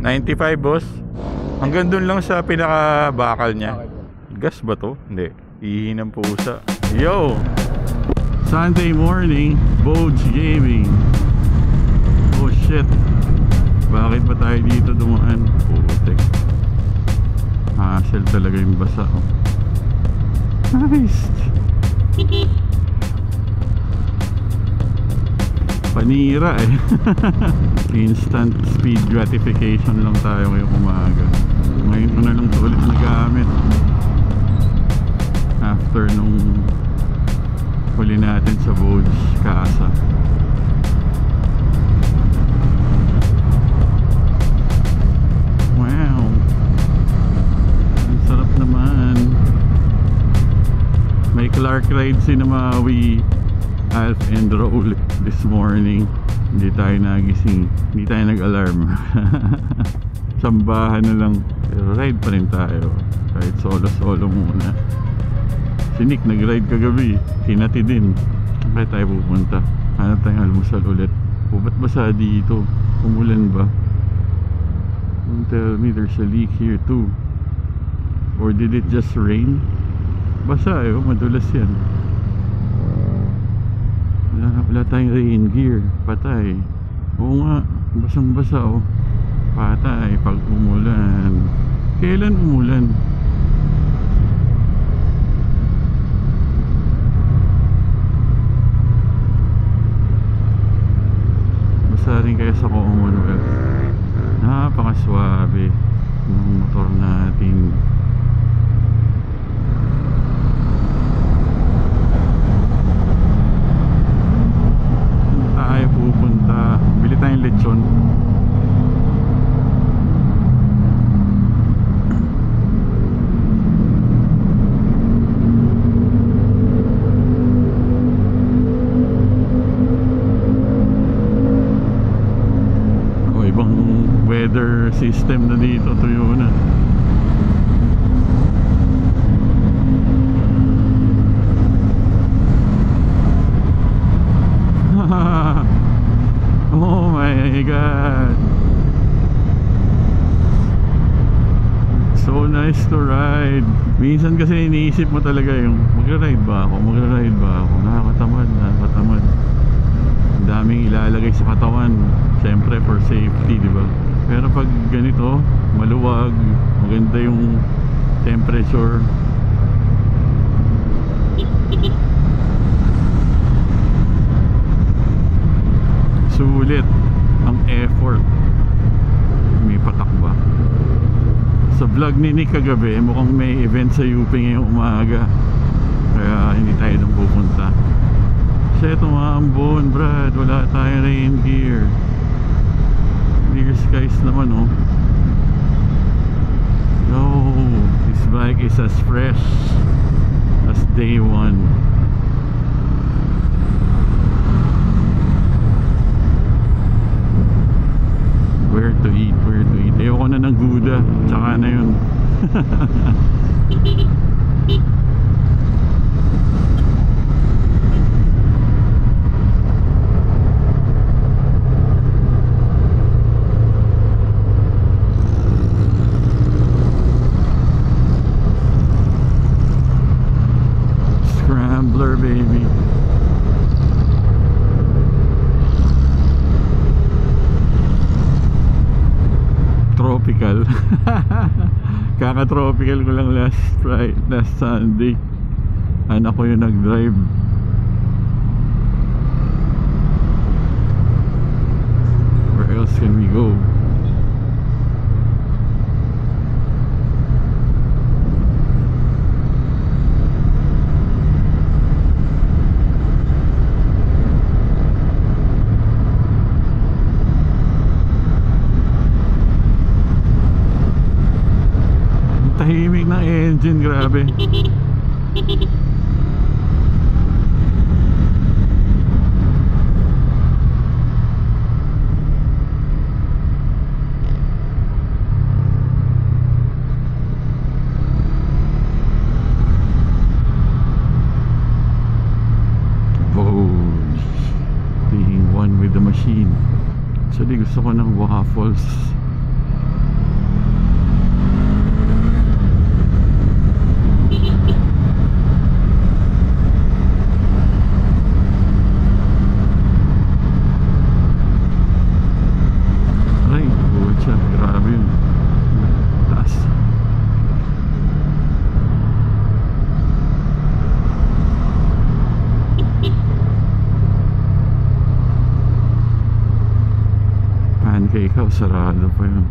95 boss. Hanggang dun lang sa pinaka-bakal niya. Gas ba to? Hindi. Ihi ng pusa. Yo! Sunday morning, Bodes Gaming. Oh shit. Bakit ba tayo dito dumaan? Putek. Hassle talaga yung basa. Oh. Nice. Panira eh. Instant speed gratification lang tayo ngayong umaga. Ngayon ko na lang ito ulit nagamit after nung huli natin sa Bodes Casa. Wow, ang sarap naman. May Clark ride si Namawi, Alf and Roll this morning. Hindi tayo nagising, hindi tayo nag-alarm. Sambahan na lang, pero ride pa rin tayo kahit solo muna. Si Nick nag-ride kagabi, kinati din. Kaya tayo pupunta, hanap tayong almusal ulit. Ba't basa dito? Umulan ba? Don't tell me there's a leak here too. Or did it just rain? Basa eh, madulas yan. Wala tayong rain gear, patay. Oo nga, basang basa oh. Patay pag umulan. Kailan umulan? Basa rin kaya sa Commonwealth. Napakaswabe ng motor natin. Tayo pupunta, bili tayong lechon. O ibang weather system na dito, tuyo na. Oh my god, so nice to ride. Minsan kasi iniisip mo talaga yung magra-ride ba ako, nakakatamad. Ang daming ilalagay sa katawan, syempre for safety, di ba? Pero pag ganito, maluwag, maganda yung temperature. Sulit ang effort. May patak ba? Sa vlog ni Nick kagabi, mukhang may event sa UP ngayong umaga, kaya hindi tayo nang pupunta. Shit, umaambon Brad, wala tayong rain gear. Clear skies naman oh. No, this bike is as fresh as day one. Where to eat? Ayoko na ng Gouda, tsaka na yun. Scrambler baby. Tropical. Kaka-tropical ko lang last Sunday. Anak ko yung nag-drive. Where else can we go? Tahimik ng engine, grabe. Being one with the machine. Actually gusto ko ng waffles. Steakhouse, sarado pa yun.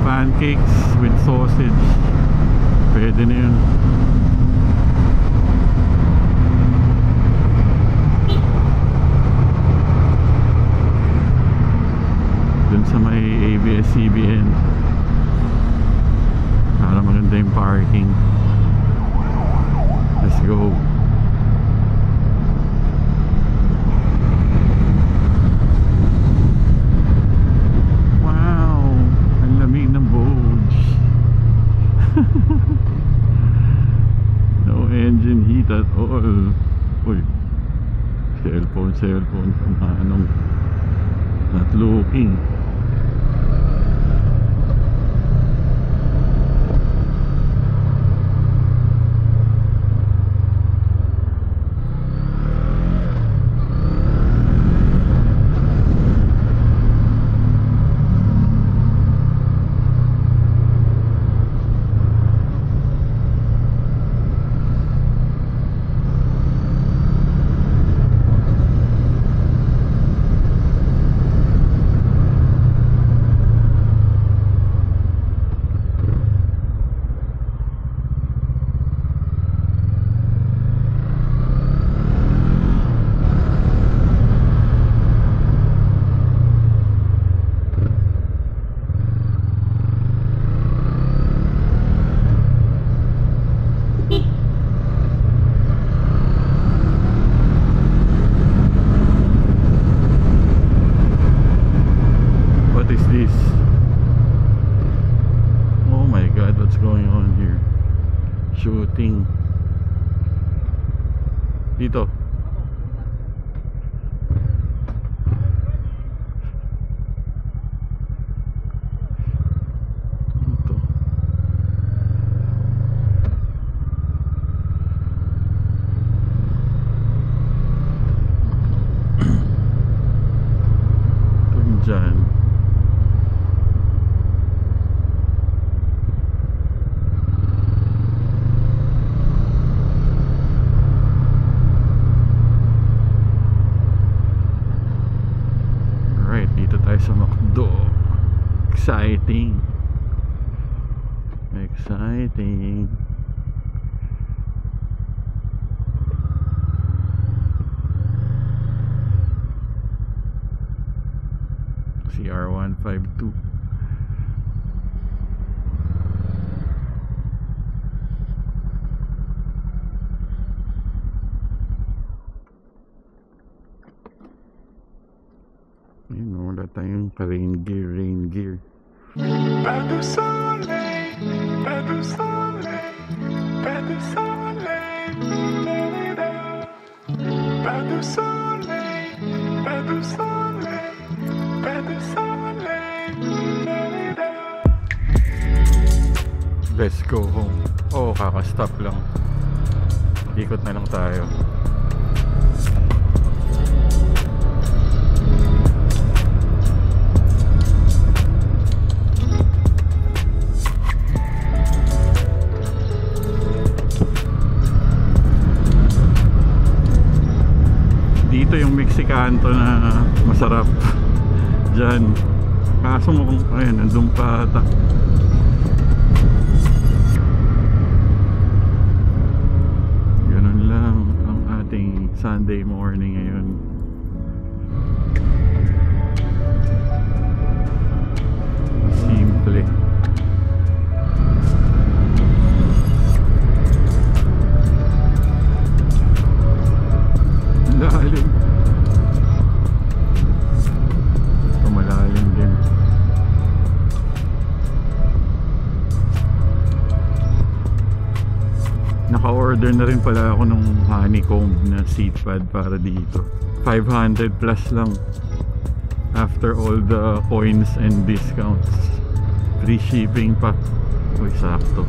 Pancakes with sausage, pwede na yun. Dun sa may ABS-CBN para maganda yung parking. Let's go. No engine heat at all. Uy, cellphone anong not looking. Shooting dito. Dyan. Sa McDo. Exciting. CR152. Wala tayong rain gear. Pas de soleil, pas de soleil, pas de soleil, pas de soleil, pas de soleil, pas de soleil. Let's go home. Oh, kakastop lang. Ikot na lang tayo. Dito yung Mexicanto na masarap dyan. Kaso mo kung ayun, nandun pa ata. Ganun lang ang ating Sunday morning ngayon. Simple. Lalim. Malalim din. Naka-order na rin pala ako ng honeycomb na seat pad para dito. 500 plus lang after all the coins and discounts. Free shipping pa. Uy, sakto.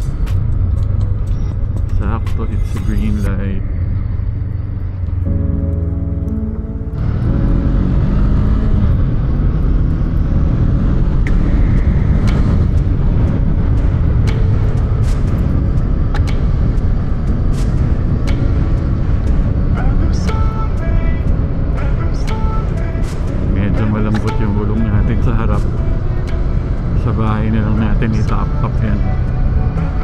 Sakto, it's a green light. Medyo malambot yung gulong natin sa harap. Sa bahay na lang natin i-top up yan.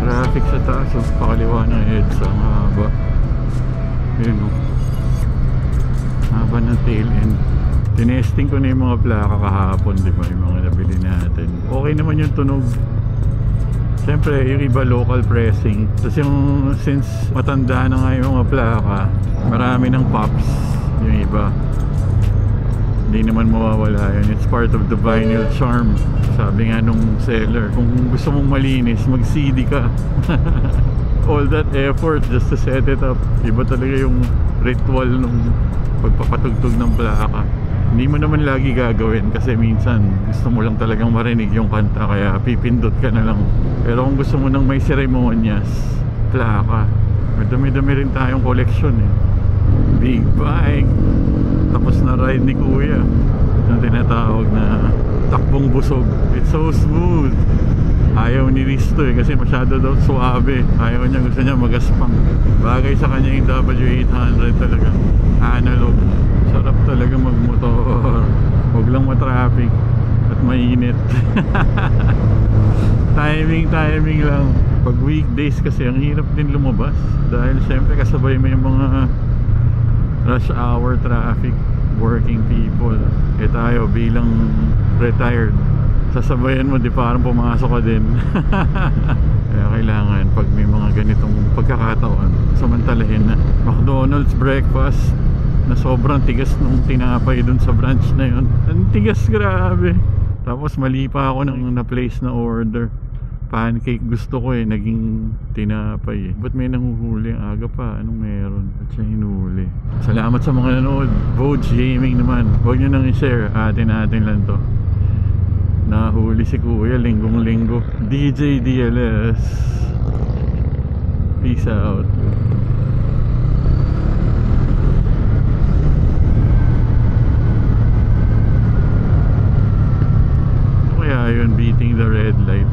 Traffic sa taas, so pakaliwa ng EDSA, ang haba. Yun o, haba ng tail end. Tinesting ko na yung mga plaka kahapon, di ba, yung mga nabili natin. Okay naman yung tunog. Siyempre yung iba local pressing. Tapos yung since matanda na nga yung mga plaka, marami ng pops yung iba. Hindi naman mawawala yun. It's part of the vinyl charm. Sabi nga nung seller, kung gusto mong malinis, mag-CD ka. All that effort just to set it up. Iba talaga yung ritual nung pagpapatugtog ng plaka. Hindi mo naman lagi gagawin kasi minsan gusto mo lang talagang marinig yung kanta, kaya pipindot ka na lang. Pero kung gusto mo nang may seremonyas, plaka. Madami-dami rin tayong collection eh. Big bike. Tapos na ride ni Kuya, yung tinatawag na takbong busog. It's so smooth. Ayaw ni Risto eh, kasi masyado daw suabe. Ayaw niya, gusto niya magaspang. Bagay sa kanya yung W800 talaga. Analog. Sarap talaga magmotor. Huwag lang matraffic at mainit. Timing lang. Pag weekdays kasi ang hirap din lumabas. Dahil siyempre kasabay mo yung mga rush hour traffic, working people. Eh tayo bilang retired, sasabayan mo, di parang pumasok ka din. Kaya kailangan pag may mga ganitong pagkakataon, samantalahin na. McDonald's breakfast na sobrang tigas nung tinapay dun sa branch na yun. Ang tigas, grabe. Tapos mali pa ako ng na-place na order. Pancake gusto ko eh, naging tinapay eh. Ba't may nanguhuli? Aga pa, anong meron? Ba't siya hinuli? Salamat sa mga nanood. Vogue Gaming naman, huwag nyo nang i-share, atin lang to. Nahuli si Kuya linggong-linggo. DJ DLS, peace out. Ano kaya yun, beating the red light?